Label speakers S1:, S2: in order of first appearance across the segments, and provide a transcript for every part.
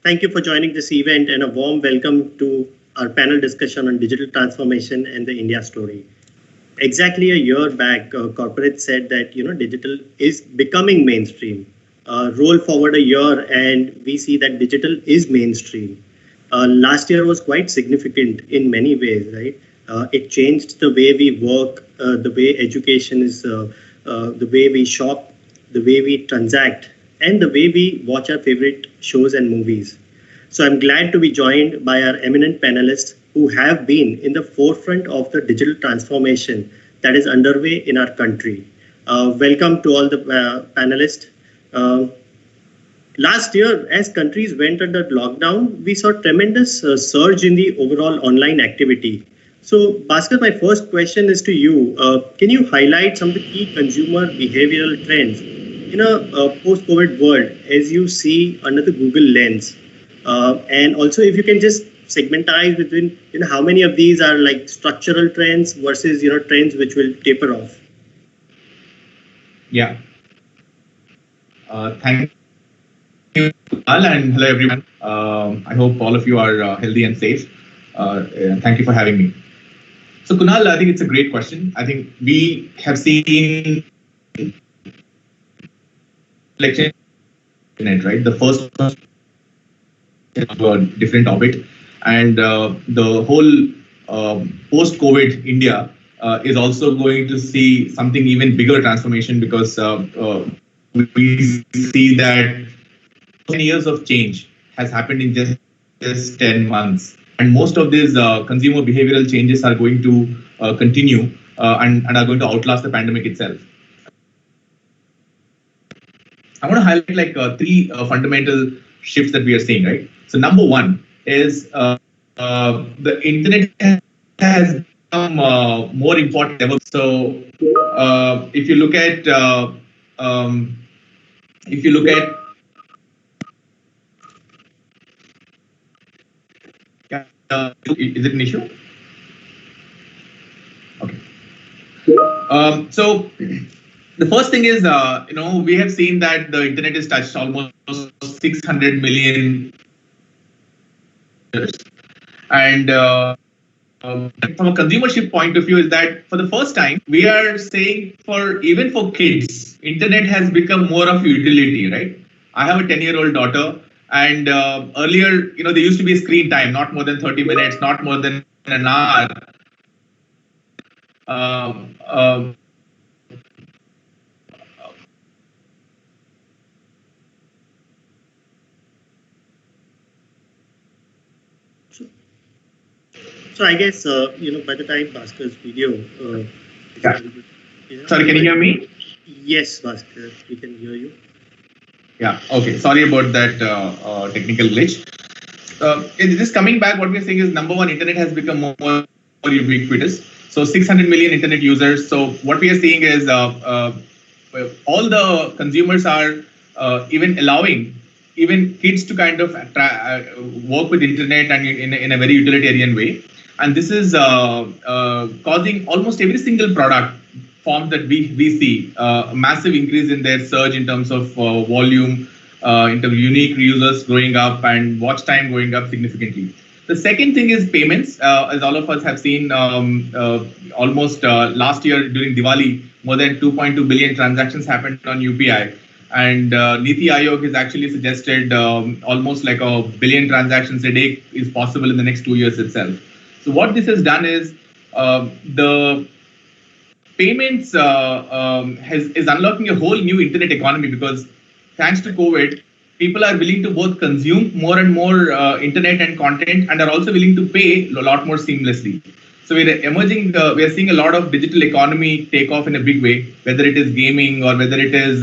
S1: Thank you for joining this event and a warm welcome to our panel discussion on digital transformation and the India story. Exactly a year back, corporate said that digital is becoming mainstream. Roll forward a year, and we see that digital is mainstream. Last year was quite significant in many ways, right? It changed the way we work, the way education is, the way we shop, the way we transact, and the way we watch our favorite shows and movies. So I'm glad to be joined by our eminent panelists who have been in the forefront of the digital transformation that is underway in our country. Welcome to all the panelists. Uh, Last year, as countries went under lockdown, we saw tremendous surge in the overall online activity. So, Bhaskar, my first question is to you. Can you highlight some of the key consumer behavioral trends in a post-COVID world as you see under the Google lens? And also, if you can just segmentize between how many of these are like structural trends versus trends which will taper off.
S2: Yeah. Thank you, Kunal, and hello everyone. I hope all of you are healthy and safe. Thank you for having me. So, Kunal, I think it's a great question. I think we have seen election, right? The first different orbit, and the whole post-COVID India is also going to see something even bigger transformation because we see that 10 years of change has happened in just 10 months. And most of these consumer behavioral changes are going to continue and are going to outlast the pandemic itself. I want to highlight like three fundamental shifts that we are seeing, right? So number one is the internet has become more important ever. So if you look at is it an issue? Okay. So the first thing is, we have seen that the internet has touched almost 600 million users. And from a consumership point of view, is that for the first time, we are saying even for kids, internet has become more of a utility, right? I have a 10-year-old daughter. And earlier, there used to be a screen time, not more than 30 minutes, not more than an hour.
S1: So I guess by the time Bhaskar's video.
S2: Sorry, can you hear me?
S1: Yes, Bhaskar, we can hear you.
S2: Yeah. Okay. Sorry about that technical glitch. Just coming back, what we're saying is number one, internet has become more ubiquitous. So 600 million internet users. So what we are seeing is all the consumers are even allowing even kids to kind of work with internet and in a very utilitarian way. And this is causing almost every single product form that we see a massive increase in their surge in terms of volume, in terms of unique users growing up and watch time going up significantly. The second thing is payments. As all of us have seen, almost last year during Diwali, more than 2.2 billion transactions happened on UPI. And Niti Aayog has actually suggested almost like a billion transactions a day is possible in the next 2 years itself. So what this has done is the payments is unlocking a whole new internet economy because thanks to COVID, people are willing to both consume more and more internet and content and are also willing to pay a lot more seamlessly. So we are seeing a lot of digital economy take off in a big way, whether it is gaming or whether it is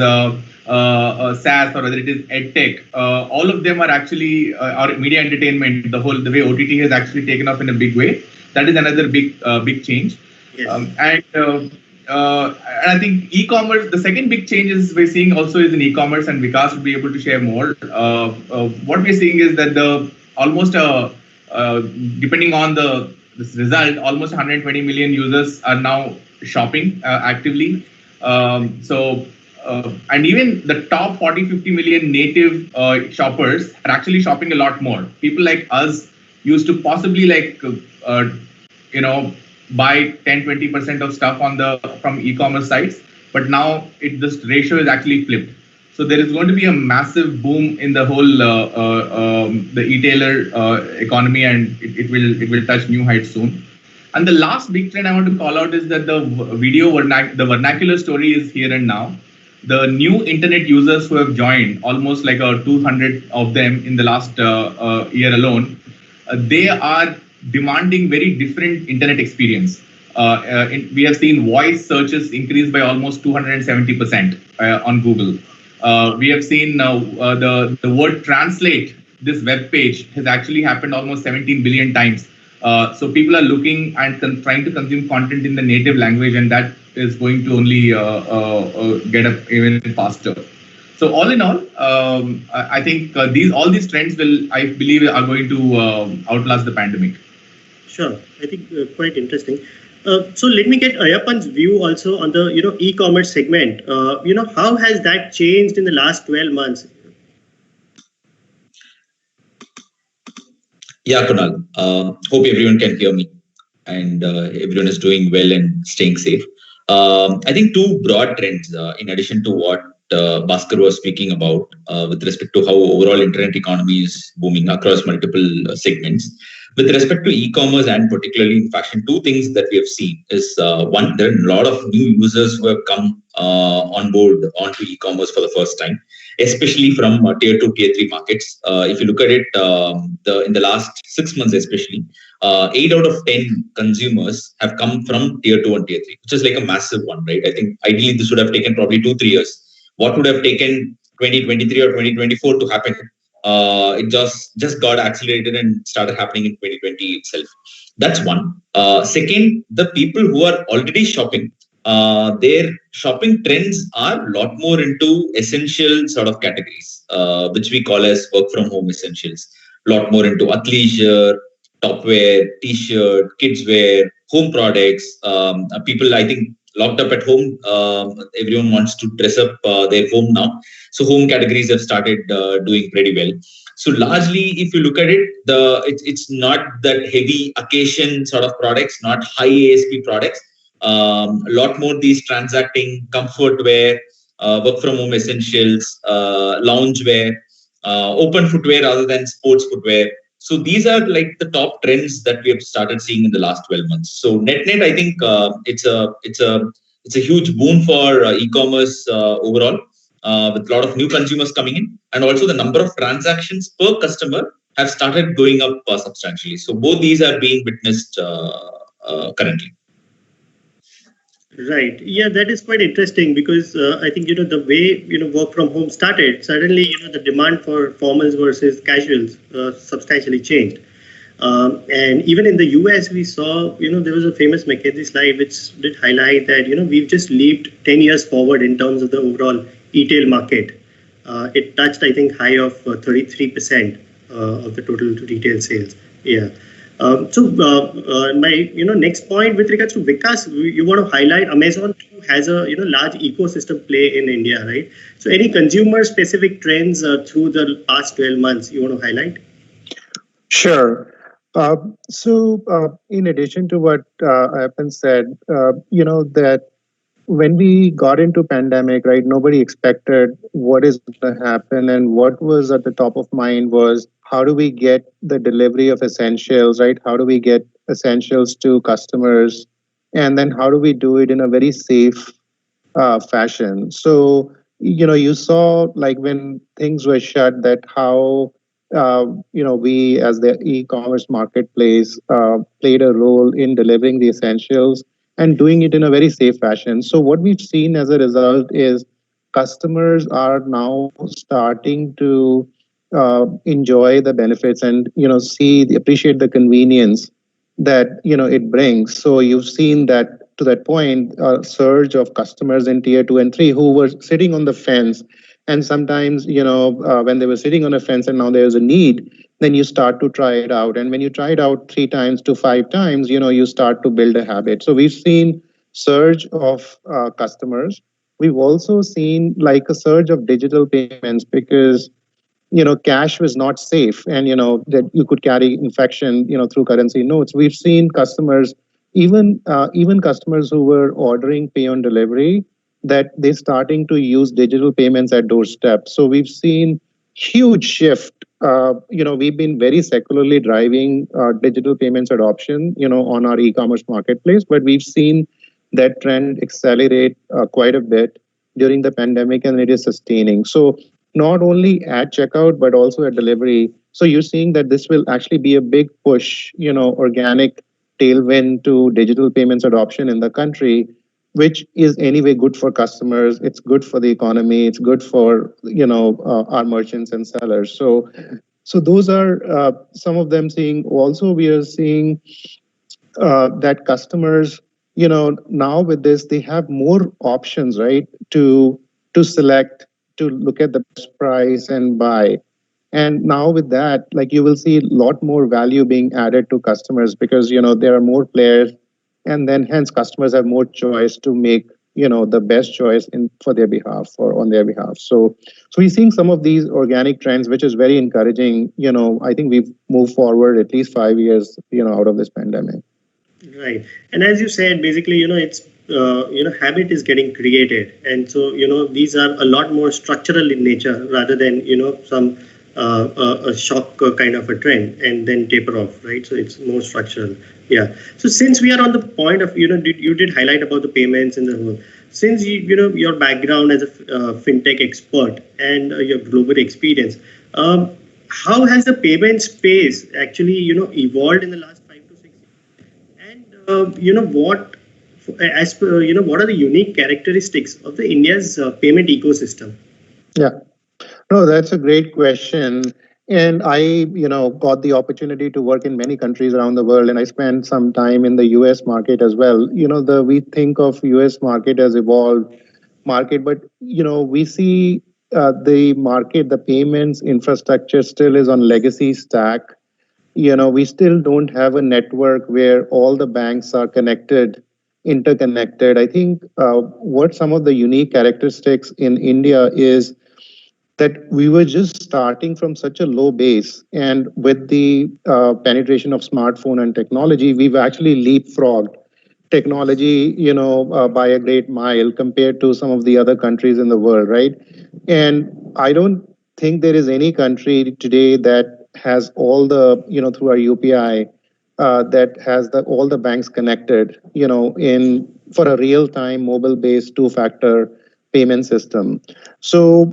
S2: SaaS or whether it is edtech. All of them are actually our media entertainment. The way OTT has actually taken off in a big way. That is another big change. Yes. And I think e-commerce, the second big change is we're seeing also is in e-commerce, and Vikas will be able to share more. What we're seeing is that depending on this result, almost 120 million users are now shopping actively. So and even the top 40-50 million native shoppers are actually shopping a lot more. People like us used to possibly you know buy 10-20% of stuff on the from e-commerce sites, but now this ratio is actually flipped. So there is going to be a massive boom in the whole the e-tailer economy, and it will touch new heights soon. And the last big trend I want to call out is that the the vernacular story is here and now. The new internet users who have joined, almost like 200 of them in the last year alone, they are demanding very different internet experience. We have seen voice searches increase by almost 270% on Google. We have seen the word translate, this web page has actually happened almost 17 billion times. So people are looking and trying to consume content in the native language, and that is going to only get up even faster. So all in all, I think all these trends I believe, are going to outlast the pandemic.
S1: Sure, I think quite interesting. So let me get Ayyappan's view also on the e-commerce segment. How has that changed in the last 12 months?
S3: Yeah, Kunal. Hope everyone can hear me and everyone is doing well and staying safe. I think two broad trends, in addition to what Bhaskar was speaking about with respect to how overall internet economy is booming across multiple segments. With respect to e-commerce and particularly in fashion, two things that we have seen is one, there are a lot of new users who have come on board onto e-commerce for the first time, especially from tier 2, tier 3 markets. If you look at it, in the last 6 months especially, 8 out of 10 consumers have come from tier 2 and tier 3, which is like a massive one, right? I think ideally this would have taken probably 2-3 years. What would have taken 2023 or 2024 to happen? It just got accelerated and started happening in 2020 itself. That's one. Second, the people who are already shopping, their shopping trends are a lot more into essential sort of categories, which we call as work from home essentials. A lot more into athleisure, topwear, t-shirt, kids wear, home products. People, I think, locked up at home, everyone wants to dress up their home now. So home categories have started doing pretty well. So largely, if you look at it, it's not that heavy occasion sort of products, not high ASP products. A lot more these transacting comfort wear, work from home essentials, lounge wear, open footwear rather than sports footwear. So these are like the top trends that we have started seeing in the last 12 months. So net, I think it's a huge boon for e-commerce overall, with a lot of new consumers coming in, and also the number of transactions per customer have started going up substantially. So both these are being witnessed currently.
S1: Right. Yeah, that is quite interesting because I think the way work from home started, suddenly the demand for formals versus casuals substantially changed. And even in the US, we saw there was a famous McKinsey slide which did highlight that we've just leaped 10 years forward in terms of the overall e-tail market. It touched, I think, high of 33% of the total retail sales. Yeah. So my next point with regards to Vikas, you want to highlight Amazon has a large ecosystem play in India, right? So any consumer specific trends through the past 12 months you want to highlight?
S4: Sure. So in addition to what Ayyappan said, that when we got into pandemic, right, nobody expected what is going to happen, and what was at the top of mind was how do we get the delivery of essentials, right? How do we get essentials to customers? And then how do we do it in a very safe fashion? So, you saw like when things were shut that how, we as the e-commerce marketplace played a role in delivering the essentials and doing it in a very safe fashion. So what we've seen as a result is customers are now starting to enjoy the benefits and appreciate the convenience that it brings. So you've seen that to that point, a surge of customers in tier 2 and 3 who were sitting on the fence, and sometimes when they were sitting on a fence and now there's a need, then you start to try it out, and when you try it out 3 times to 5 times, you start to build a habit. So we've seen surge of customers. we've also seen like a surge of digital payments because cash was not safe, and that you could carry infection through currency notes. We've seen customers, even customers who were ordering pay on delivery, that they're starting to use digital payments at doorstep. So we've seen huge shift. We've been very secularly driving digital payments adoption on our e-commerce marketplace, but we've seen that trend accelerate quite a bit during the pandemic, and it is sustaining. So not only at checkout, but also at delivery. So you're seeing that this will actually be a big push, organic tailwind to digital payments adoption in the country, which is anyway good for customers. It's good for the economy. It's good for, our merchants and sellers. So those are some of them seeing. Also, we are seeing that customers, now with this, they have more options, right, to select, to look at the best price and buy. And now with that, like you will see a lot more value being added to customers because there are more players, and then hence customers have more choice to make the best choice in for their behalf or on their behalf. So we're seeing some of these organic trends, which is very encouraging. I think we've moved forward at least 5 years out of this pandemic.
S1: Right. And as you said, basically, it's, habit is getting created. And so, these are a lot more structural in nature rather than, some a shock kind of a trend and then taper off, right? So it's more structural. Yeah. So since we are on the point of, you did highlight about the payments and the whole, since your background as a fintech expert and your global experience, how has the payment space actually, evolved in the last 5 to 6 years? And, what, as per, what are the unique characteristics of the India's payment ecosystem?
S4: Yeah. No, that's a great question. And I, got the opportunity to work in many countries around the world, and I spent some time in the US market as well. We think of US market as evolved market, but, we see the market, the payments infrastructure still is on legacy stack. We still don't have a network where all the banks are interconnected. I think what some of the unique characteristics in India is that we were just starting from such a low base, and with the penetration of smartphone and technology, we've actually leapfrogged technology, by a great mile compared to some of the other countries in the world, right? And I don't think there is any country today that has all the, through our UPI, that has all the banks connected, for a real-time mobile-based two-factor payment system. So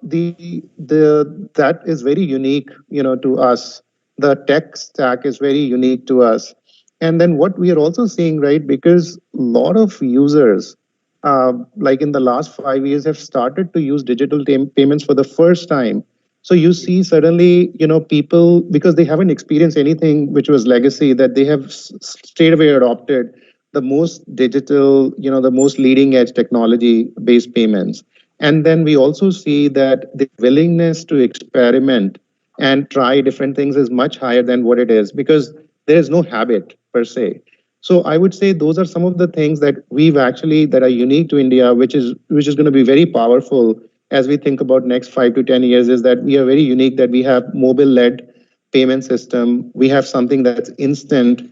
S4: that is very unique, to us. The tech stack is very unique to us. And then what we are also seeing, right, because a lot of users, like in the last 5 years, have started to use digital payments for the first time. So you see suddenly, people, because they haven't experienced anything which was legacy, that they have straight away adopted the most digital, the most leading edge technology based payments. And then we also see that the willingness to experiment and try different things is much higher than what it is because there is no habit per se. So I would say those are some of the things that that are unique to India, which is going to be very powerful as we think about next 5 to 10 years, is that we are very unique, that we have mobile-led payment system. We have something that's instant.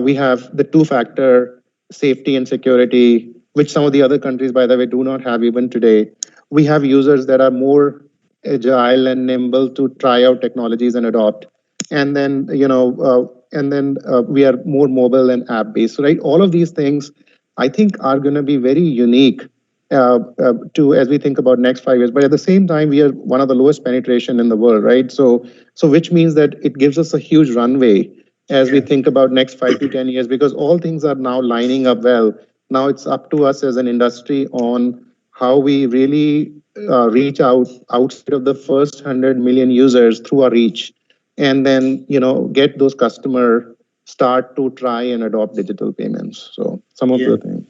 S4: We have the two-factor safety and security, which some of the other countries, by the way, do not have even today. We have users that are more agile and nimble to try out technologies and adopt. And then, we are more mobile and app-based, right? All of these things, I think, are going to be very unique as we think about next 5 years. But at the same time, we are one of the lowest penetration in the world, right? So which means that it gives us a huge runway as we think about next 5 to 10 years, because all things are now lining up well. Now it's up to us as an industry on how we really reach outside of the first 100 million users through our reach, and then get those customers start to try and adopt digital payments. So some of the things.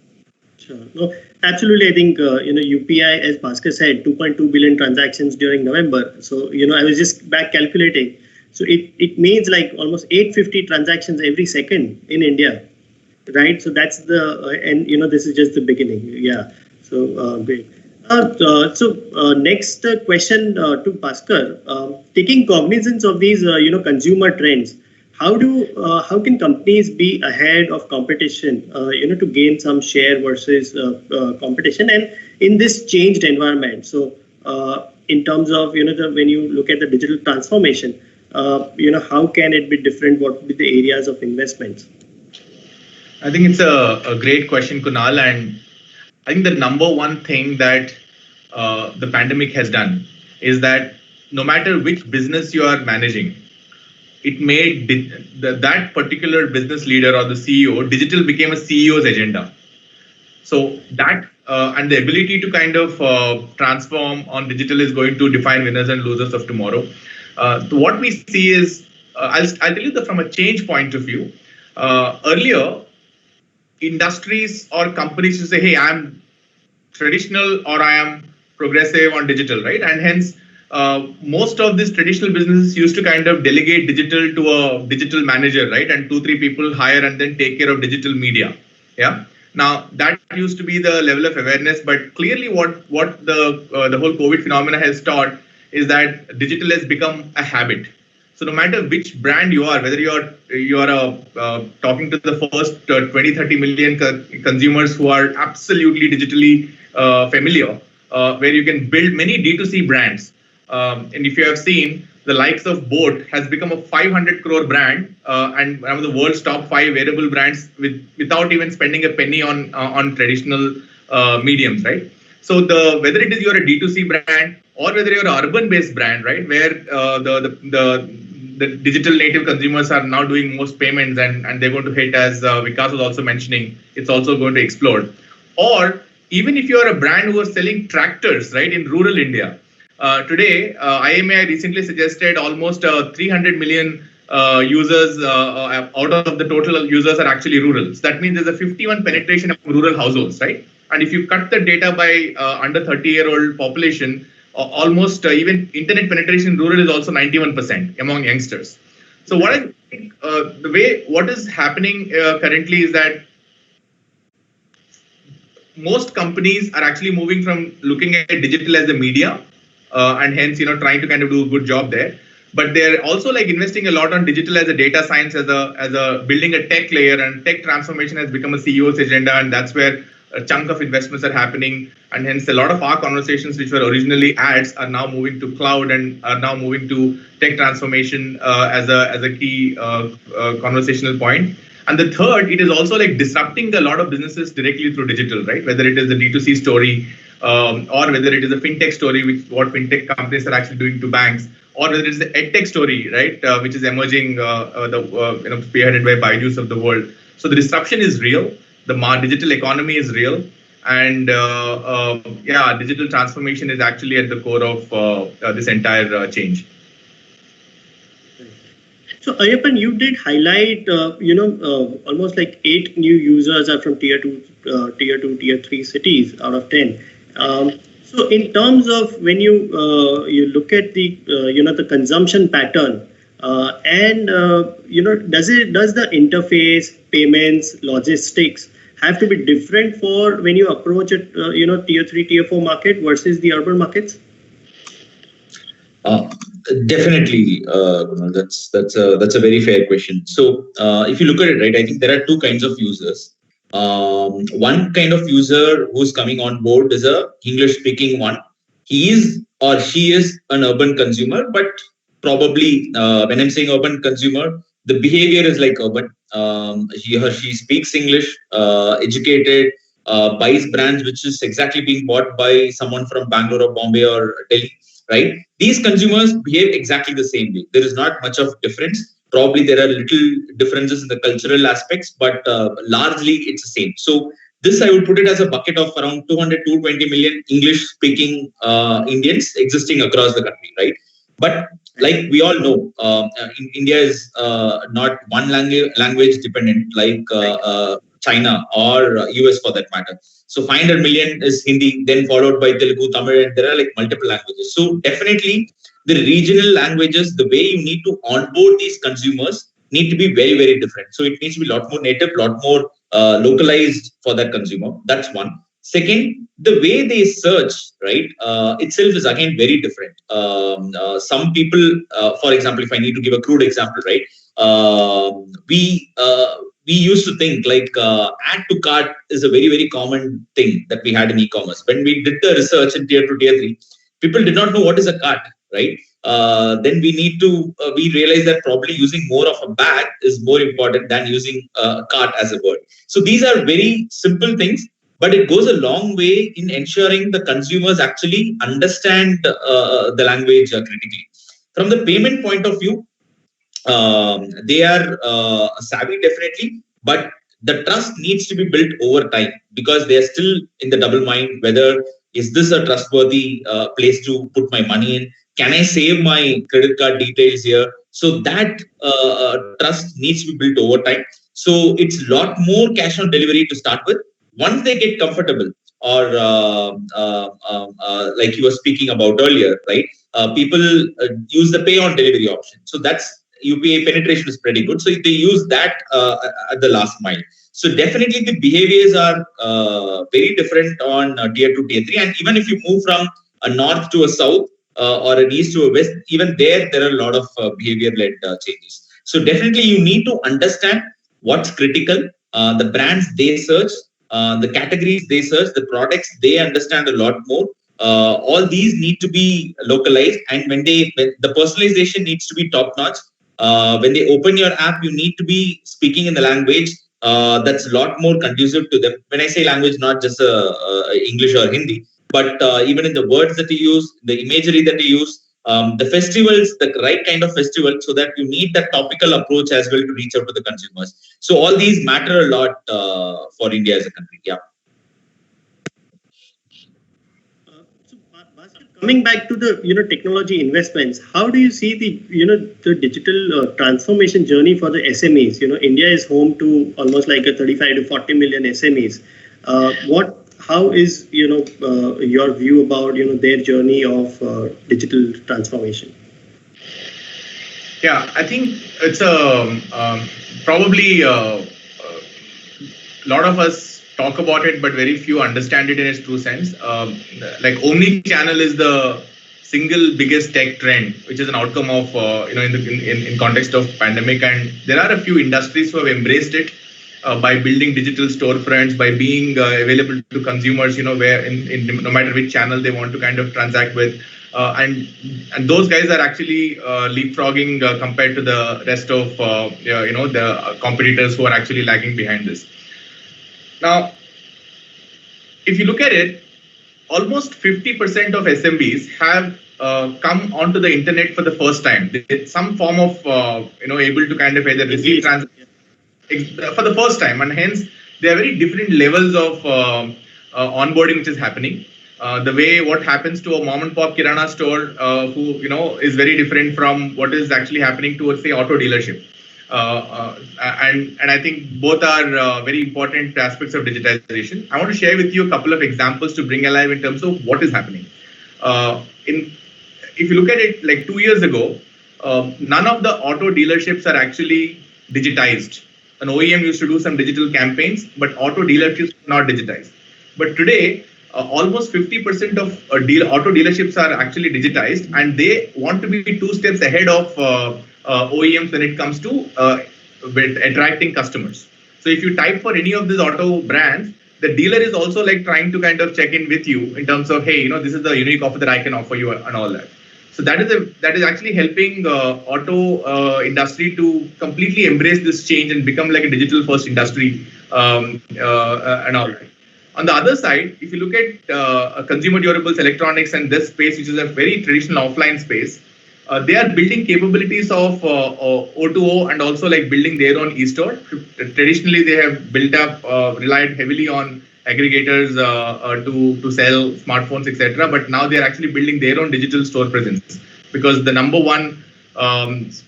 S1: Sure. No, absolutely. I think, UPI, as Bhaskar said, 2.2 billion transactions during November. So, I was just back calculating. So it means like almost 850 transactions every second in India, right? So that's and this is just the beginning. Yeah. So great. Next question to Bhaskar. Taking cognizance of these, consumer trends, how can companies be ahead of competition, to gain some share versus competition, and in this changed environment? So, in terms of when you look at the digital transformation, how can it be different? What would be the areas of investments?
S2: I think it's a great question, Kunal, and I think the number one thing that the pandemic has done is that no matter which business you are managing, it made that particular business leader or the CEO, digital became a CEO's agenda. So that and the ability to kind of transform on digital is going to define winners and losers of tomorrow. What we see is, I'll tell you that from a change point of view, earlier, industries or companies to say, hey, I'm traditional or I am progressive on digital, right? And hence, most of these traditional businesses used to kind of delegate digital to a digital manager, right? And 2-3 people hire and then take care of digital media. Yeah. Now that used to be the level of awareness, but clearly, what the whole COVID phenomena has taught is that digital has become a habit. So no matter which brand you are, whether you're talking to the first 20-30 million consumers who are absolutely digitally familiar, where you can build many D2C brands. And if you have seen, the likes of Boat has become a 500 crore brand and one of the world's top 5 wearable brands without even spending a penny on traditional mediums, right? So whether it is you're a D2C brand or whether you're an urban-based brand, right, where the digital native consumers are now doing most payments and they're going to hit, as Vikas was also mentioning, it's also going to explode. Or even if you're a brand who is selling tractors, right, in rural India, today, IMAI recently suggested almost 300 million users out of the total users are actually rural. So that means there's a 51 penetration of rural households, right? And if you cut the data by under 30-year-old population, almost even internet penetration in rural is also 91% among youngsters. So what I think, what is happening currently is that most companies are actually moving from looking at digital as a media and hence trying to kind of do a good job there, but they're also like investing a lot on digital as a data science, as a building a tech layer, and tech transformation has become a CEO's agenda, and that's where a chunk of investments are happening, and hence a lot of our conversations which were originally ads are now moving to cloud and are now moving to tech transformation as a key conversational point. And the third, it is also like disrupting a lot of businesses directly through digital, right? Whether it is the D2C story or whether it is a fintech story, which what fintech companies are actually doing to banks, or whether it is the edtech story, right, which is emerging, spearheaded by Byju's of the world. So the disruption is real. The digital economy is real, and digital transformation is actually at the core of this entire change.
S1: So Ayyappan, you did highlight, almost like 8 new users are from tier 2, tier 3 cities out of 10. So in terms of when you look at the the consumption pattern, does the interface, payments, logistics have to be different for when you approach it, tier 3, tier 4 market versus the urban markets?
S3: Definitely, that's a very fair question. So if you look at it, right, I think there are 2 kinds of users. One kind of user who's coming on board is a English-speaking one. He is or she is an urban consumer, but probably when I'm saying urban consumer, the behavior is like urban. He or she speaks English, educated, buys brands which is exactly being bought by someone from Bangalore or Bombay or Delhi. Right? These consumers behave exactly the same way. There is not much of difference. Probably there are little differences in the cultural aspects, but largely it's the same. So this I would put it as a bucket of around 220 million English-speaking Indians existing across the country, right? But like we all know, India is not one language dependent like China or US for that matter. So 500 million is Hindi, then followed by Telugu, Tamil, and there are like multiple languages. So definitely the regional languages, the way you need to onboard these consumers need to be very, very different. So it needs to be a lot more native, a lot more localized for that consumer. That's one. Second, the way they search, right, itself is again very different. Some people, for example, if I need to give a crude example, right, we used to think like add to cart is a very, very common thing that we had in e-commerce. When we did the research in tier 2, tier 3, people did not know what is a cart, right? Then we realized that probably using more of a bag is more important than using cart as a word. So these are very simple things, but it goes a long way in ensuring the consumers actually understand the language critically. From the payment point of view, they are savvy definitely, but the trust needs to be built over time because they are still in the double mind whether is this a trustworthy place to put my money in? Can I save my credit card details here? So that trust needs to be built over time. So it's a lot more cash on delivery to start with. Once they get comfortable, or like you were speaking about earlier, right? People use the pay on delivery option. So that's UPI penetration is pretty good. So they use that at the last mile. So definitely the behaviors are very different on tier 2, tier 3. And even if you move from a north to a south or an east to a west, even there are a lot of behavior-led changes. So definitely you need to understand what's critical, the brands they search, the categories they search, the products they understand a lot more. All these need to be localized, and when the personalization needs to be top notch. When they open your app, you need to be speaking in the language that's a lot more conducive to them. When I say language, not just English or Hindi, but even in the words that you use, the imagery that you use, the festivals, the right kind of festival, so that you need that topical approach as well to reach out to the consumers. So all these matter a lot for India as a country. Yeah.
S1: Coming back to the technology investments, how do you see the the digital transformation journey for the SMEs? India is home to almost like a 35 to 40 million SMEs. How is your view about their journey of digital transformation?
S2: Yeah, I think it's probably a lot of us talk about it, but very few understand it in its true sense. Like omni-channel is the single biggest tech trend, which is an outcome of in context of pandemic, and there are a few industries who have embraced it by building digital storefronts, by being available to consumers, where in no matter which channel they want to kind of transact with, and those guys are actually leapfrogging compared to the rest of the competitors who are actually lagging behind this. Now, if you look at it, almost 50% of SMBs have come onto the internet for the first time. It's some form of able to kind of either receive for the first time, and hence there are very different levels of onboarding which is happening. The way what happens to a mom and pop kirana store, who is very different from what is actually happening to, say, auto dealership. And I think both are very important aspects of digitization. I want to share with you a couple of examples to bring alive in terms of what is happening. If you look at it, like 2 years ago, none of the auto dealerships are actually digitized. An OEM used to do some digital campaigns, but auto dealerships are not digitized. But today, almost 50% of auto dealerships are actually digitized, and they want to be 2 steps ahead of OEMs when it comes to attracting customers. So if you type for any of these auto brands, the dealer is also like trying to kind of check in with you in terms of, hey, this is the unique offer that I can offer you and all that. So that is actually helping auto industry to completely embrace this change and become like a digital first industry and all that. On the other side, if you look at consumer durables, electronics, and this space, which is a very traditional offline space, they are building capabilities of O2O and also like building their own e-store. Traditionally, they have built up, relied heavily on aggregators to sell smartphones, etc. But now they are actually building their own digital store presence, because the number one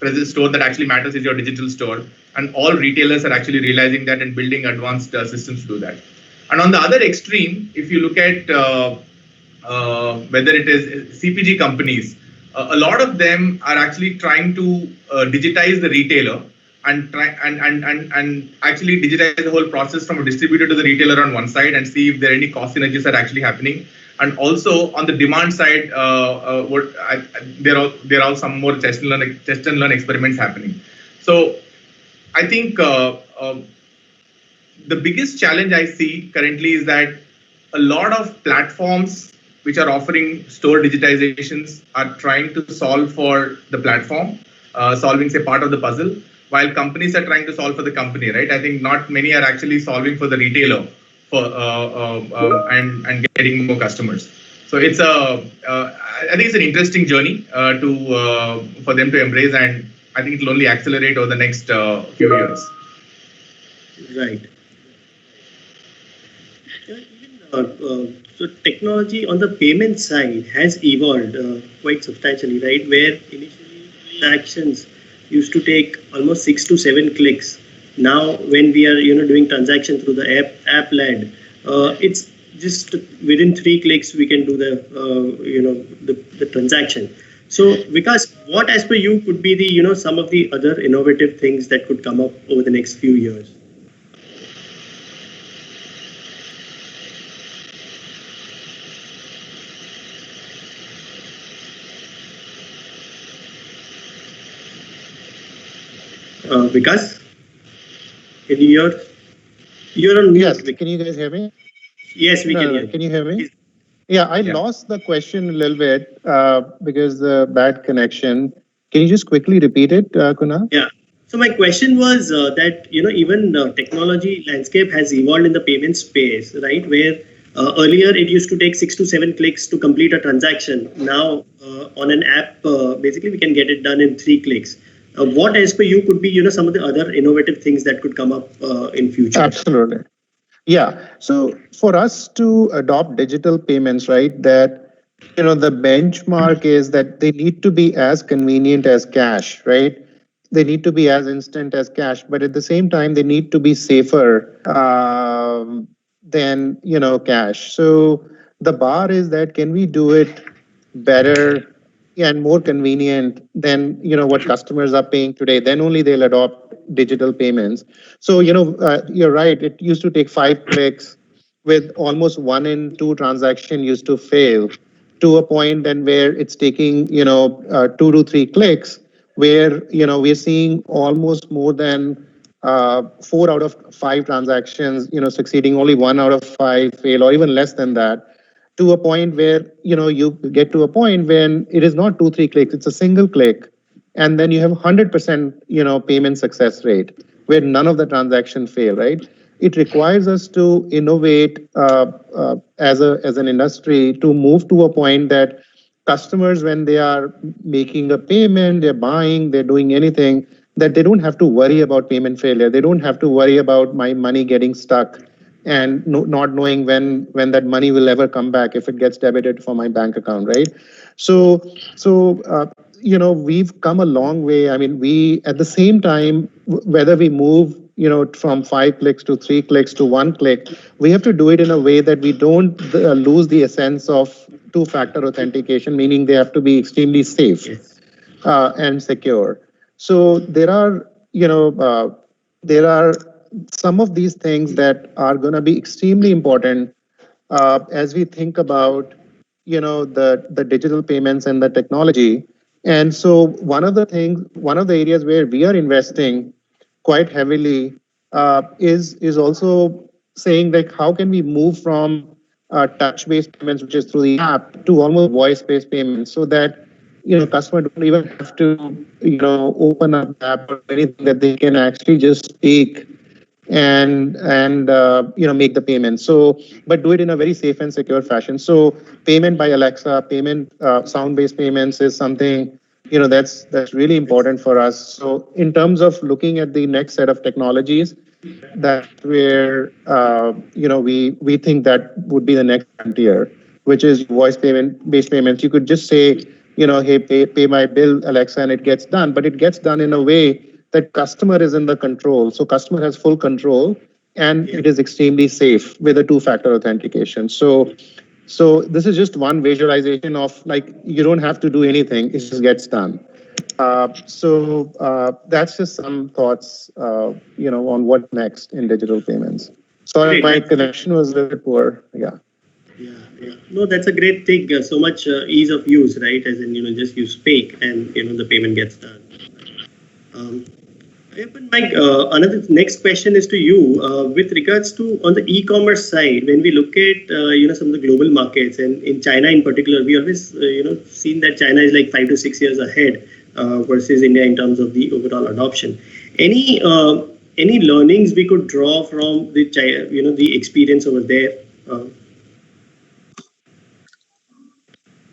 S2: presence store that actually matters is your digital store. And all retailers are actually realizing that and building advanced systems to do that. And on the other extreme, if you look at whether it is CPG companies, a lot of them are actually trying to digitize the retailer and try and actually digitize the whole process from a distributor to the retailer on one side and see if there are any cost synergies that are actually happening. And also on the demand side, there are some more test and learn experiments happening. So I think the biggest challenge I see currently is that a lot of platforms which are offering store digitizations are trying to solve for the platform, solving say part of the puzzle, while companies are trying to solve for the company, right? I think not many are actually solving for the retailer for and getting more customers. So it's I think it's an interesting journey for them to embrace, and I think it will only accelerate over the next few years.
S1: Right. So technology on the payment side has evolved quite substantially, right? Where initially transactions used to take almost 6 to 7 clicks. Now, when we are doing transaction through the app led, it's just within 3 clicks we can do the transaction. So, Vikas, what as per you could be the some of the other innovative things that could come up over the next few years? Vikas, can you hear? You're on mute.
S4: Yes, can you guys hear me?
S1: Yes, we can hear.
S4: Can you hear me? Yeah, I lost the question a little bit because the bad connection. Can you just quickly repeat it, Kunal?
S1: Yeah. So my question was that even technology landscape has evolved in the payment space, right? Where earlier it used to take 6 to 7 clicks to complete a transaction. Now on an app, basically we can get it done in 3 clicks. What as per you could be some of the other innovative things that could come up in future?
S4: Absolutely. Yeah. So for us to adopt digital payments, right, that the benchmark is that they need to be as convenient as cash, right? They need to be as instant as cash, but at the same time, they need to be safer than cash. So the bar is that can we do it better and more convenient than what customers are paying today? Then only they'll adopt digital payments. So you're right. It used to take 5 clicks, with almost 1 in 2 transaction used to fail, to a point then where it's taking 2 to 3 clicks, where we're seeing almost more than 4 out of 5 transactions succeeding, only 1 out of 5 fail, or even less than that, to a point where you get to a point when it is not 2-3 clicks, it's a single click, and then you have 100% payment success rate where none of the transaction fail, right? It requires us to innovate as an industry to move to a point that customers, when they are making a payment, they're buying, they're doing anything, that they don't have to worry about payment failure. They don't have to worry about my money getting stuck and not knowing when that money will ever come back if it gets debited from my bank account, right? So we've come a long way. I mean, we at the same time, whether we move from 5 clicks to 3 clicks to 1 click, we have to do it in a way that we don't lose the essence of 2-factor authentication, meaning they have to be extremely safe and secure. So there are some of these things that are going to be extremely important as we think about the digital payments and the technology. And so one of the areas where we are investing quite heavily is also saying, like, how can we move from touch-based payments, which is through the app, to almost voice-based payments, so that customer don't even have to open up the app or anything, that they can actually just speak and make the payment. So, but do it in a very safe and secure fashion. So payment by Alexa, sound-based payments is something that's really important for us. So in terms of looking at the next set of technologies, that's where we think that would be the next frontier, which is voice based payments. You could just say, hey, pay my bill, Alexa, and it gets done. But it gets done in a way that customer is in the control. So customer has full control, and it is extremely safe with a 2-factor authentication. So this is just one visualization of, like, you don't have to do anything. It just gets done. That's just some thoughts, on what next in digital payments. Sorry,
S1: Great.
S4: my connection was a little bit poor. Yeah.
S1: Yeah. No, that's a great thing. So much ease of use, right? As in, just you speak and, the payment gets done. But Mike, another next question is to you. With regards to on the e-commerce side, when we look at, some of the global markets and in China in particular, we always, seen that China is like 5 to 6 years ahead versus India in terms of the overall adoption. Any learnings we could draw from the the experience over there?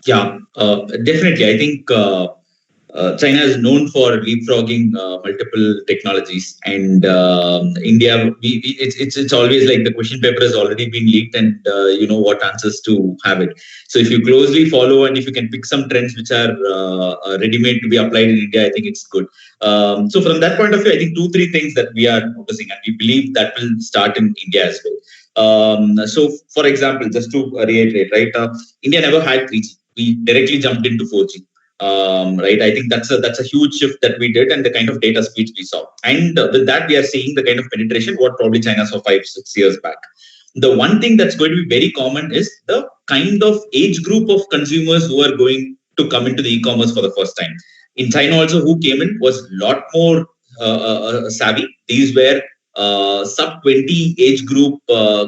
S3: Yeah, definitely. I think China is known for leapfrogging multiple technologies, and India, it's always like the question paper has already been leaked, and you know what answers to have it. So if you closely follow and if you can pick some trends which are ready-made to be applied in India, I think it's good. So from that point of view, I think 2-3 things that we are noticing, and we believe that will start in India as well. So for example, just to reiterate, right, India never had 3G. We directly jumped into 4G. Right, I think that's a huge shift that we did, and the kind of data speeds we saw, and with that we are seeing the kind of penetration what probably China saw 5-6 years back. The one thing that's going to be very common is the kind of age group of consumers who are going to come into the e-commerce for the first time. In China also, who came in was a lot more savvy. These were sub 20 age group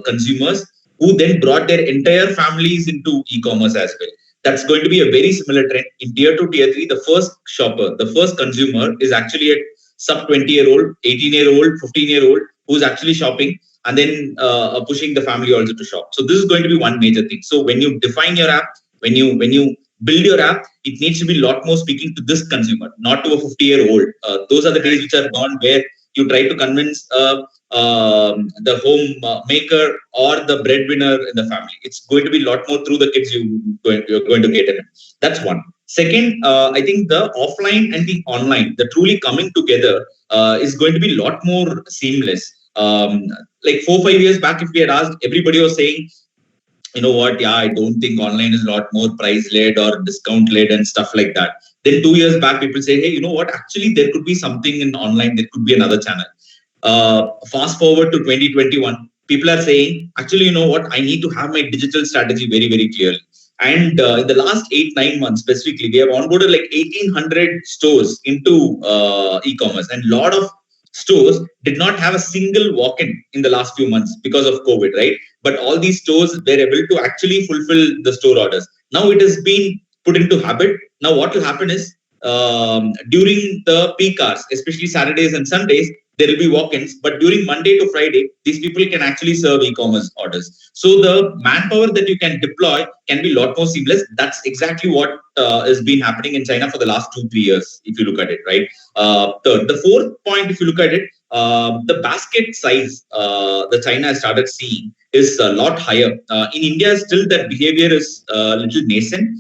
S3: consumers who then brought their entire families into e-commerce as well. That's going to be a very similar trend. In tier 2, tier 3, the first shopper, the first consumer is actually a sub 20-year-old, 18-year-old, 15-year-old who's actually shopping and then pushing the family also to shop. So this is going to be one major thing. So when you define your app, when you build your app, it needs to be a lot more speaking to this consumer, not to a 50-year-old. Those are the days which are gone where you try to convince the home maker or the breadwinner in the family. It's going to be a lot more through the kids you're going to get in. That's one. Second, I think the offline and the online, the truly coming together is going to be a lot more seamless. Like 4-5 years back, if we had asked, everybody was saying, you know what, yeah, I don't think online is a lot more price-led or discount-led and stuff like that. Then 2 years back, people say, hey, you know what, actually there could be something in online, there could be another channel. Fast forward to 2021, people are saying, actually, you know what, I need to have my digital strategy very, very clearly. And in the last 8-9 months specifically, we have onboarded like 1,800 stores into e-commerce, and a lot of stores did not have a single walk-in in the last few months because of COVID, right? But all these stores were able to actually fulfill the store orders. Now it has been put into habit. Now what will happen is during the peak hours, especially Saturdays and Sundays, there will be walk-ins, but during Monday to Friday, these people can actually serve e-commerce orders. So the manpower that you can deploy can be a lot more seamless. That's exactly what has been happening in China for the last 2-3 years, if you look at it, right? The fourth point, if you look at it, the basket size that China has started seeing is a lot higher. In India, still that behavior is a little nascent.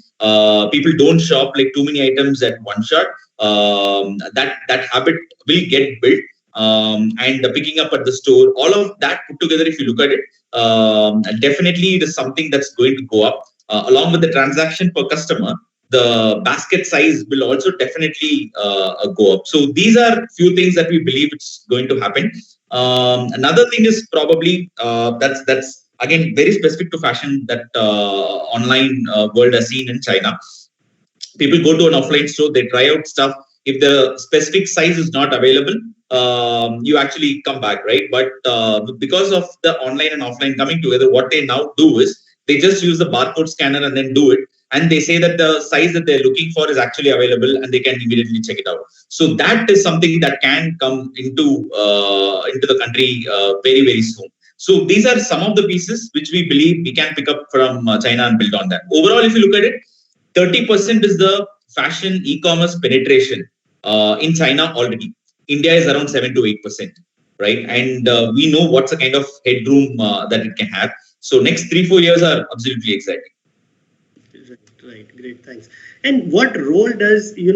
S3: People don't shop like too many items at one shot. That habit will get built. And picking up at the store, all of that put together, if you look at it, definitely it is something that's going to go up. Along with the transaction per customer, the basket size will also definitely go up. So these are few things that we believe it's going to happen. Another thing is probably that's again very specific to fashion that online world has seen in China. People go to an offline store, they try out stuff. If the specific size is not available, you actually come back, right? But because of the online and offline coming together, what they now do is they just use the barcode scanner and then do it. And they say that the size that they're looking for is actually available and they can immediately check it out. So that is something that can come into the country very, very soon. So these are some of the pieces which we believe we can pick up from China and build on that. Overall, if you look at it, 30% is the fashion e-commerce penetration in China already. India is around 7 to 8%, right? And we know what's the kind of headroom that it can have. So next 3-4 years are absolutely exciting.
S1: Right, great, thanks. And what role does the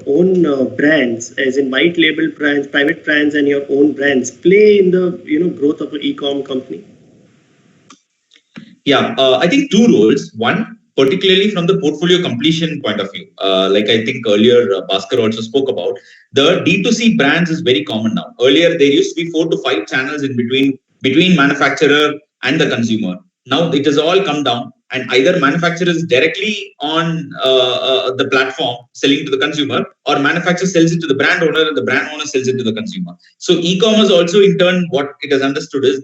S1: own brands, as in white label brands, private brands, and your own brands play in the growth of an e-com company?
S3: Yeah, I think 2 roles. One, particularly from the portfolio completion point of view. Like I think earlier Bhaskar also spoke about, the D2C brands is very common now. Earlier there used to be 4 to 5 channels in between manufacturer and the consumer. Now it has all come down, and either manufacturer is directly on the platform selling to the consumer, or manufacturer sells it to the brand owner and the brand owner sells it to the consumer. So e-commerce also in turn, what it has understood is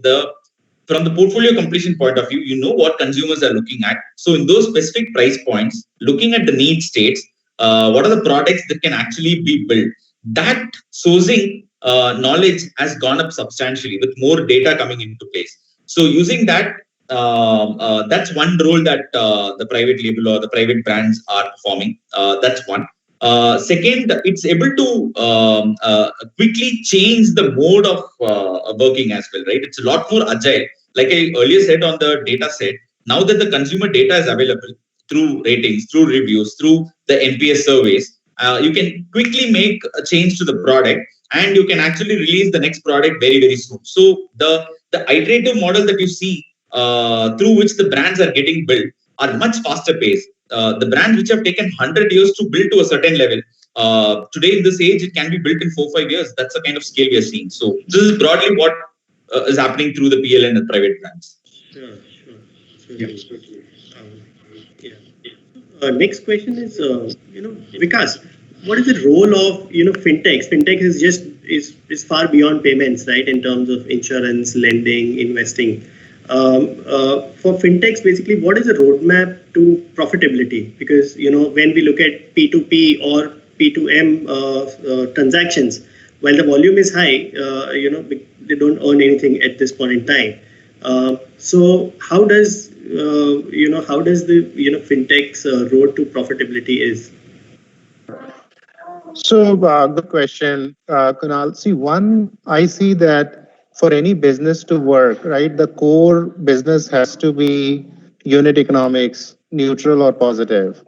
S3: from the portfolio completion point of view, you know what consumers are looking at. So in those specific price points, looking at the need states, what are the products that can actually be built? That sourcing knowledge has gone up substantially with more data coming into place. So using that, that's one role that the private label or the private brands are performing. That's one. Second, it's able to quickly change the mode of working as well, right? It's a lot more agile. Like I earlier said on the data set, now that the consumer data is available through ratings, through reviews, through the NPS surveys, you can quickly make a change to the product, and you can actually release the next product very, very soon. So the iterative model that you see through which the brands are getting built are much faster paced. The brands which have taken 100 years to build to a certain level, today in this age, it can be built in 4-5 years. That's the kind of scale we are seeing. So this is broadly what is happening through the PL and the private brands.
S1: Sure. Next question is, Vikas, what is the role of fintechs? Fintech is far beyond payments, right? In terms of insurance, lending, investing. For fintechs, basically, what is the roadmap to profitability? Because when we look at P2P or P2M transactions, while the volume is high, they don't earn anything at this point in time. So how does the fintech's road to profitability is?
S4: So good question, Kunal. See, one, I see that for any business to work, right, the core business has to be unit economics, neutral or positive.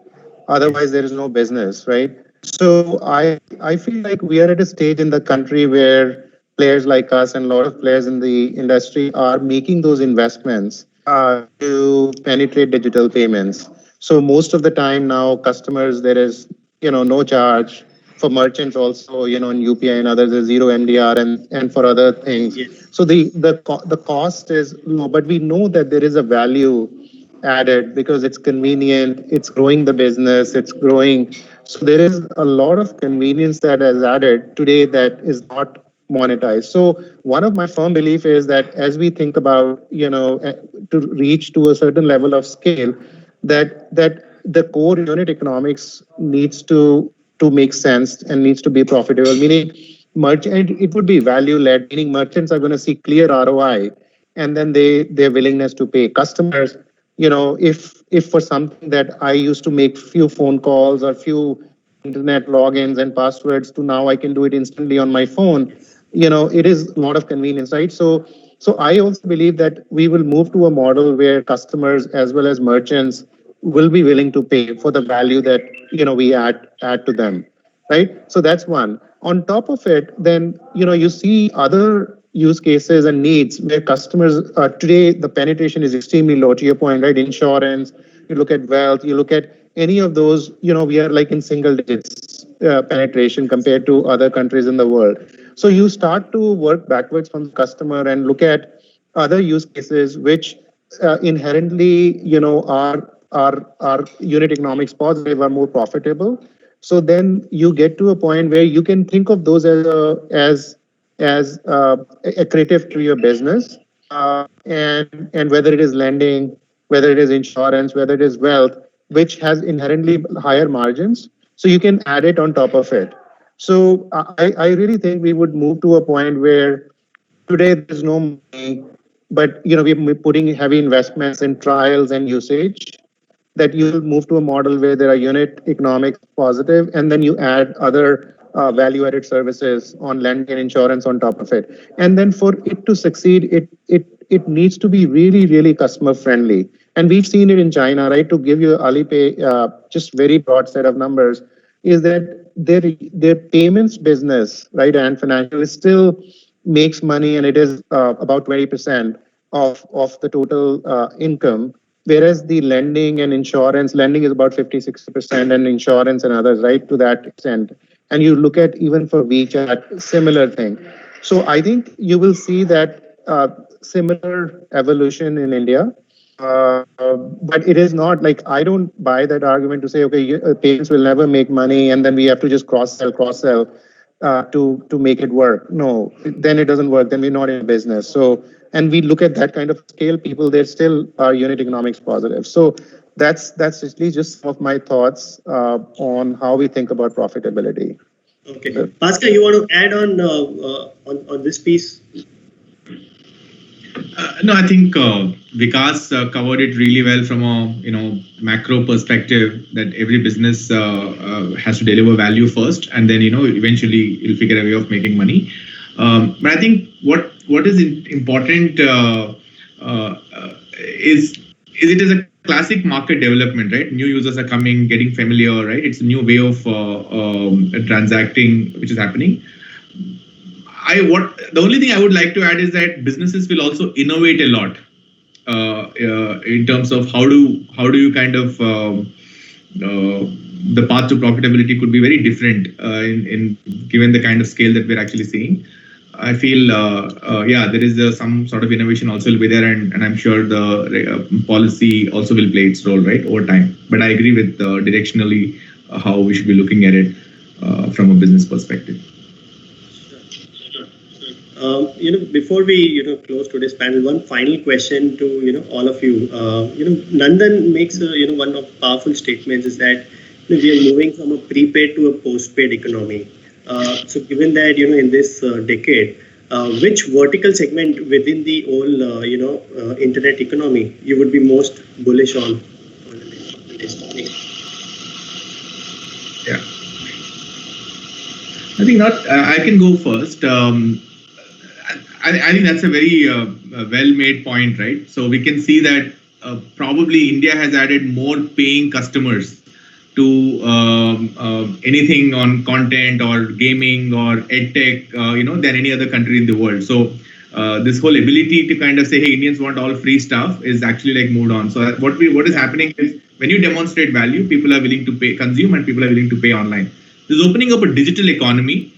S4: Otherwise, there is no business, right? So I feel like we are at a stage in the country where players like us and a lot of players in the industry are making those investments to penetrate digital payments. So most of the time now, customers, there is no charge. For merchants also, in UPI and others, there's zero MDR and for other things.
S1: Yes.
S4: So the cost is low, but we know that there is a value added because it's convenient, it's growing the business, it's growing. So there is a lot of convenience that is added today that is not monetized. So one of my firm belief is that as we think about, to reach to a certain level of scale, that the core unit economics needs to make sense and needs to be profitable, meaning merchant, it would be value led, meaning merchants are going to see clear ROI and then their willingness to pay. Customers, if for something that I used to make few phone calls or few internet logins and passwords to now I can do it instantly on my phone, it is a lot of convenience, right? So I also believe that we will move to a model where customers as well as merchants will be willing to pay for the value that we add to them, right? So that's one. On top of it, then you see other use cases and needs where customers today the penetration is extremely low. To your point, right? Insurance. You look at wealth. You look at any of those. We are like in single digits penetration compared to other countries in the world. So you start to work backwards from the customer and look at other use cases which inherently are unit economics positive, are more profitable. So then you get to a point where you can think of those as accretive to your business, and whether it is lending, whether it is insurance, whether it is wealth, which has inherently higher margins. So you can add it on top of it. So I really think we would move to a point where today there's no money, but we're putting heavy investments in trials and usage, that you'll move to a model where there are unit economics positive, and then you add other value-added services on lending and insurance on top of it. And then for it to succeed, it needs to be really, really customer friendly. And we've seen it in China, right? To give you Alipay, just very broad set of numbers, is that their payments business, right, and financial still makes money, and it is about 20% of the total income. whereas the lending and insurance, lending is about 50-60%, and insurance and others, right, to that extent. And you look at even for WeChat, similar thing. So I think you will see that similar evolution in India. But it is not like, I don't buy that argument to say, okay, payments will never make money and then we have to just cross sell to make it work. No, then it doesn't work. Then we're not in business. So, and we look at that kind of scale, people, they're still unit economics positive. So that's actually just some of my thoughts on how we think about profitability.
S1: Okay, Bhaskar, you want to add on this piece?
S2: No, I think Vikas covered it really well from a macro perspective, that every business has to deliver value first, and then eventually you'll figure a way of making money. But I think what is important is it is a classic market development, right? New users are coming, getting familiar, right? It's a new way of transacting which is happening. The only thing I would like to add is that businesses will also innovate a lot in terms of how do you kind of the path to profitability could be very different in given the kind of scale that we're actually seeing. I feel there is some sort of innovation also will be there, and I'm sure the policy also will play its role, right, over time. But I agree with directionally how we should be looking at it from a business perspective.
S1: Before we close today's panel, one final question to all of you. Nandan makes one of the powerful statements is that we are moving from a prepaid to a postpaid economy. So given that in this decade, which vertical segment within the whole internet economy you would be most bullish on?
S2: Yeah, I think I can go first. I think that's a very well-made point, right? So we can see that probably India has added more paying customers to anything on content or gaming or edtech, than any other country in the world. So this whole ability to kind of say, hey, Indians want all free stuff is actually like moved on. So what is happening is when you demonstrate value, people are willing to consume, and people are willing to pay online. This is opening up a digital economy,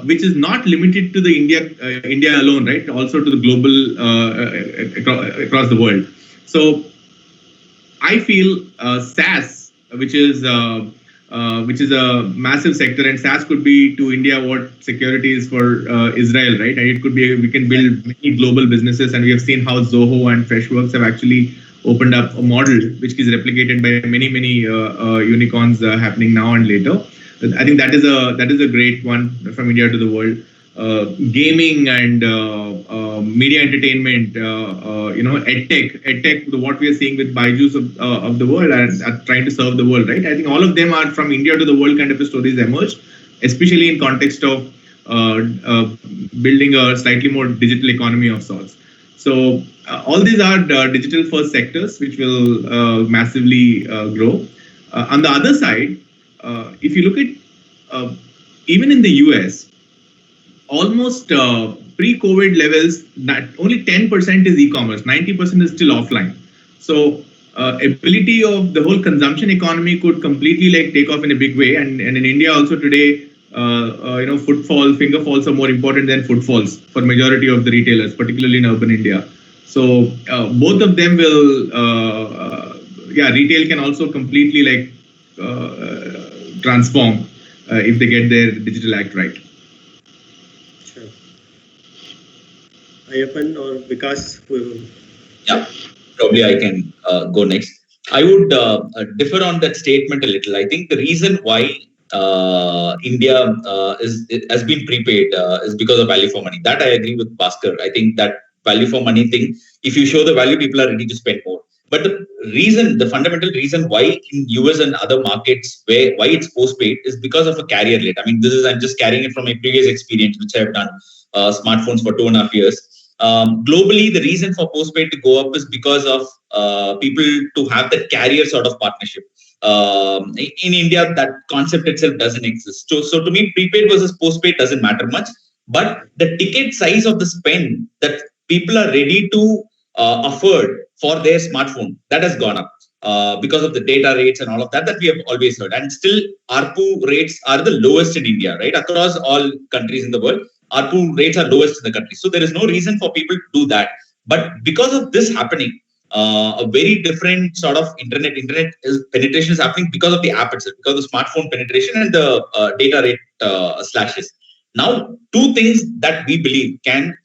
S2: which is not limited to the India alone, right? Also to the global across the world. So I feel SaaS, which is a massive sector, and SaaS could be to India what security is for Israel, right? And it could be we can build many global businesses, and we have seen how Zoho and Freshworks have actually opened up a model which is replicated by many unicorns happening now and later. I think that is a great one from India to the world. Gaming and media entertainment, edtech, what we are seeing with Byju's of the world and are trying to serve the world, right? I think all of them are from India to the world kind of stories emerged, especially in context of building a slightly more digital economy of sorts. So all these are digital first sectors which will massively grow. On the other side, if you look at even in the US, almost pre-COVID levels, only 10% is e-commerce, 90% is still offline. So ability of the whole consumption economy could completely take off in a big way. And in India also today, finger falls are more important than footfalls for majority of the retailers, particularly in urban India. So both of them will, retail can also completely transform if they get their digital act right.
S1: Sure. Ayyappan or Vikas?
S3: Yeah, probably I can go next. I would differ on that statement a little. I think the reason why India has been prepaid is because of value for money. That I agree with Bhaskar. I think that value for money thing, if you show the value, people are ready to spend more. But the fundamental reason why in US and other markets why it's postpaid is because of a carrier rate. I mean, I'm just carrying it from my previous experience, which I've done smartphones for 2.5 years. Globally, the reason for postpaid to go up is because of people to have that carrier sort of partnership. In India, that concept itself doesn't exist. So to me, prepaid versus postpaid doesn't matter much. But the ticket size of the spend that people are ready to afford for their smartphone, that has gone up because of the data rates and all of that we have always heard. And still, ARPU rates are the lowest in India, right? Across all countries in the world, ARPU rates are lowest in the country. So there is no reason for people to do that. But because of this happening, a very different sort of internet penetration is happening because of the app itself, because of the smartphone penetration and the data rate slashes. Now, two things that we believe can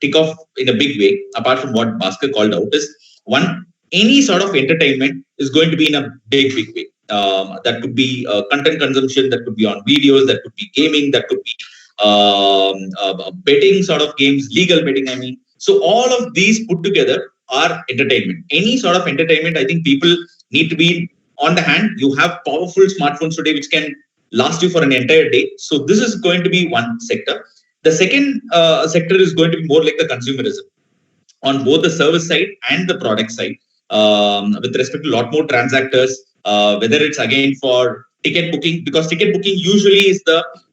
S3: tick off in a big way, apart from what Bhaskar called out, is one, any sort of entertainment is going to be in a big way. That could be content consumption, that could be on videos, that could be gaming, that could be betting sort of games, legal betting, I mean. So all of these put together are entertainment. Any sort of entertainment, I think people need to be on the hand. You have powerful smartphones today which can last you for an entire day. So this is going to be one sector. The second sector is going to be more like the consumerism on both the service side and the product side, with respect to a lot more transactors, whether it's again for ticket booking, because ticket booking usually is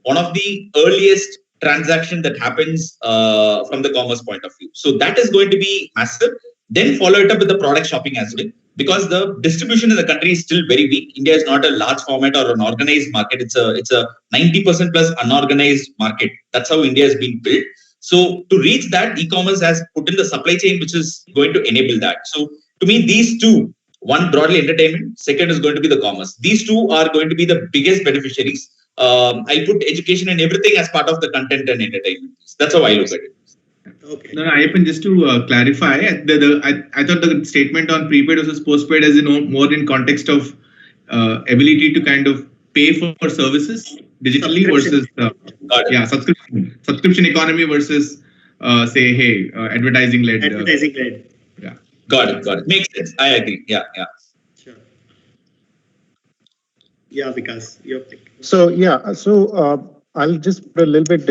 S3: one of the earliest transaction that happens from the commerce point of view. So that is going to be massive. Then follow it up with the product shopping as well, because the distribution in the country is still very weak. India is not a large format or an organized market. It's a 90% plus unorganized market. That's how India has been built. So to reach that, e-commerce has put in the supply chain, which is going to enable that. So to me, these two, one broadly entertainment, second is going to be the commerce. These two are going to be the biggest beneficiaries. I put education and everything as part of the content and entertainment. That's how I look at it.
S1: Okay.
S2: No, Ayyappan, just to clarify, I thought the statement on prepaid versus postpaid is more in context of ability to kind of pay for services digitally versus subscription economy versus advertising led.
S1: Advertising led.
S2: Yeah.
S3: Got it. Makes sense. I agree. Yeah.
S1: Sure. Yeah, Vikas, your pick.
S4: So I'll just put a little bit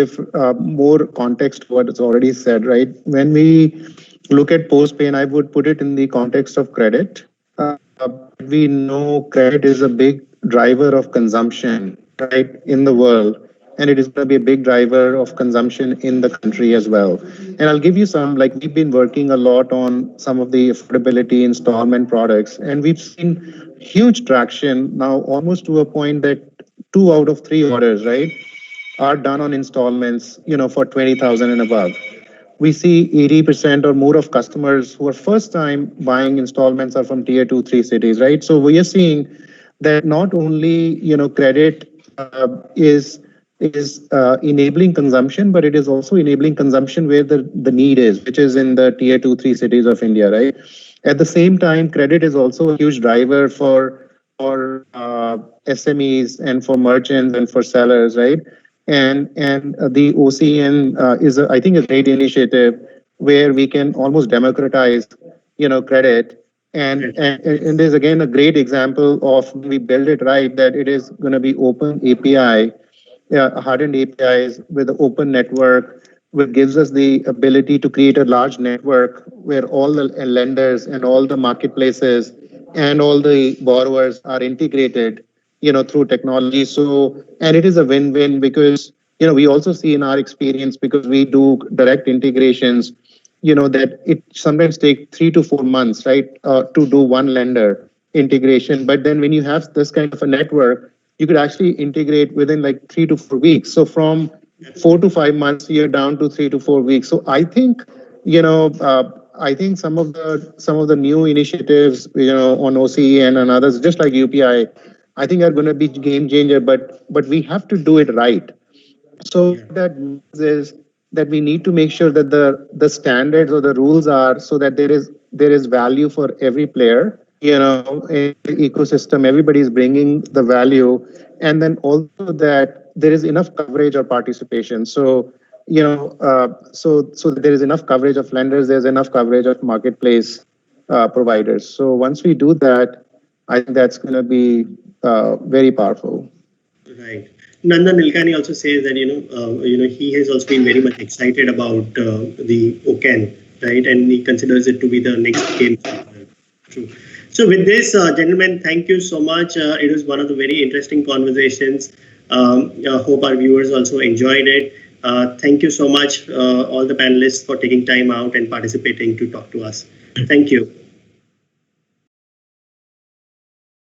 S4: more context to what is already said, right? When we look at postpaid, I would put it in the context of credit. We know credit is a big driver of consumption, right, in the world, and it is going to be a big driver of consumption in the country as well. And I'll give you some, like we've been working a lot on some of the affordability installment products, and we've seen huge traction now, almost to a point that 2 out of 3 orders, right, are done on installments, for 20,000 and above. We see 80% or more of customers who are first time buying installments are from tier 2, 3 cities, right? So we are seeing that not only, credit is enabling consumption, but it is also enabling consumption where the need is, which is in the tier 2, 3 cities of India, right? At the same time, credit is also a huge driver for SMEs and for merchants and for sellers, right? And the OCN is, I think, a great initiative where we can almost democratize, credit. And there's again a great example of we build it right, that it is going to be open API, hardened APIs with an open network, which gives us the ability to create a large network where all the lenders and all the marketplaces and all the borrowers are integrated, through technology. So, and it is a win-win because, we also see in our experience, because we do direct integrations, that it sometimes takes 3 to 4 months, right, to do one lender integration. But then when you have this kind of a network, you could actually integrate within like 3 to 4 weeks. So from 4 to 5 months, you're down to 3 to 4 weeks. So I think, I think some of the new initiatives, on OCN and others, just like UPI, I think are going to be game changer. But we have to do it right. So that means is that we need to make sure that the standards or the rules are so that there is value for every player. In the ecosystem, everybody is bringing the value, and then also that there is enough coverage or participation. So so there is enough coverage of lenders, there's enough coverage of marketplace providers. So once we do that, I think that's going to be very powerful.
S1: Right. Nandan Nilekani also says that he has also been very much excited about the OCN, right, and he considers it to be the next game changer. True. So with this, gentlemen, thank you so much. It was one of the very interesting conversations. Hope our viewers also enjoyed it. Thank you so much, all the panelists, for taking time out and participating to talk to us. Thank you.